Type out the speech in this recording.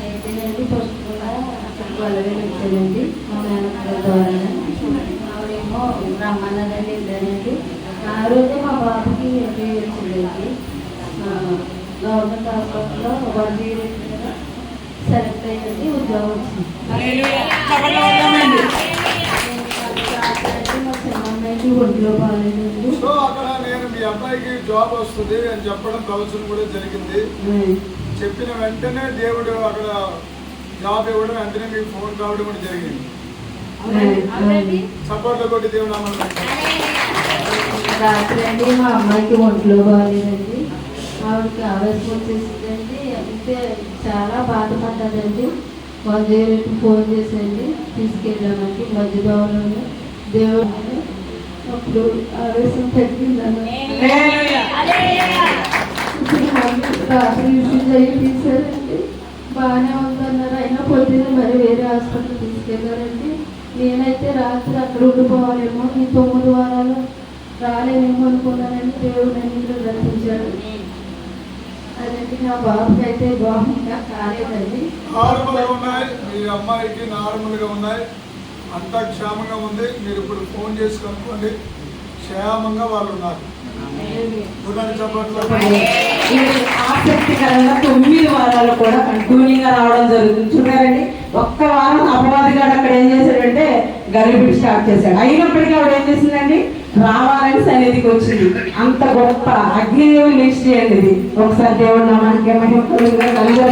అయితేనండి ఫస్ట్ కూడా గొడవలు వచ్చానండి మా మేనత్త ద్వారా ఆవిడేమో రమ్మన్నదండి వెళ్ళానండి. ఆ రోజే మా బాబుకి ఇంటర్వ్యూ వచ్చిందండి. గవర్నమెంట్ హాస్పిటల్లో 1 year సెలెక్ట్ అయ్యింది, ఉద్యోగం వచ్చింది. మా చిన్నమ్మాయికి ఒంట్లో బాగాలేదండి. సో అక్కడ నేను మీ అబ్బాయికి జాబ్ వస్తుంది అని చెప్పడం ప్రవచనం కూడా జరిగింది. చెప్పిన వెంటనే దేవుడు అక్కడ జాబ్ ఇవ్వడం, వెంటనే మీకు ఫోన్ రావడం కూడా జరిగింది. సపోర్ట్లో కొట్టి దేవుడు రాత్రి అండి మా అమ్మాయికి ఒంట్లో బాగాలేదండి. ఆవిడకి ఆవేశం వచ్చేసిందండి. అంటే చాలా బాధపడ్డదండి. 1 year ఫోన్ చేసేయండి తీసుకెళ్ళామండి మధ్యదారులను. దేవుడు అప్పుడు ఆవేశం తగ్గిందని రాత్రి యూజ్ అయ్యి తీసారండి. బాగానే ఉందన్నారు. అయినా పొద్దున్న మరి వేరే హాస్పిటల్ తీసుకెళ్ళారండి. నేనైతే రాత్రి అక్కడ ఉండిపోవాలేమో, ఈ 9 వారాలు రాలేనేమో అనుకున్నానండి. దేవుడు నన్ను దర్శించాడు. అదండి నా బాబుకి అయితే బాగుందా కాలేదండి. నార్మల్గా ఉన్నాయి, మీ అమ్మాయికి నార్మల్గా ఉన్నాయి, అంతా క్షేమంగా ఉంది. మీరు ఇప్పుడు ఫోన్ చేసి కనుక్కోండి, క్షేమంగా వాళ్ళు ఉన్నారు. ఆసక్తికరంగా 9 వారాలు కూడా కంటిన్యూగా రావడం జరుగుతుంది. చూడారండి, ఒక్క వారం అపవాది గారు అక్కడ ఏం చేశాడంటే గరిబిడి స్టార్ట్ చేశాడు. అయినప్పటికీ ఆవిడ ఏం చేసిందండి, రావాలని సన్నిధికి వచ్చింది. అంత గొప్ప అగ్నిదేవుని నెక్స్ట్ చేయండి. ఇది ఒకసారి దేవుడు నామానికి మహిమ కలుగుగా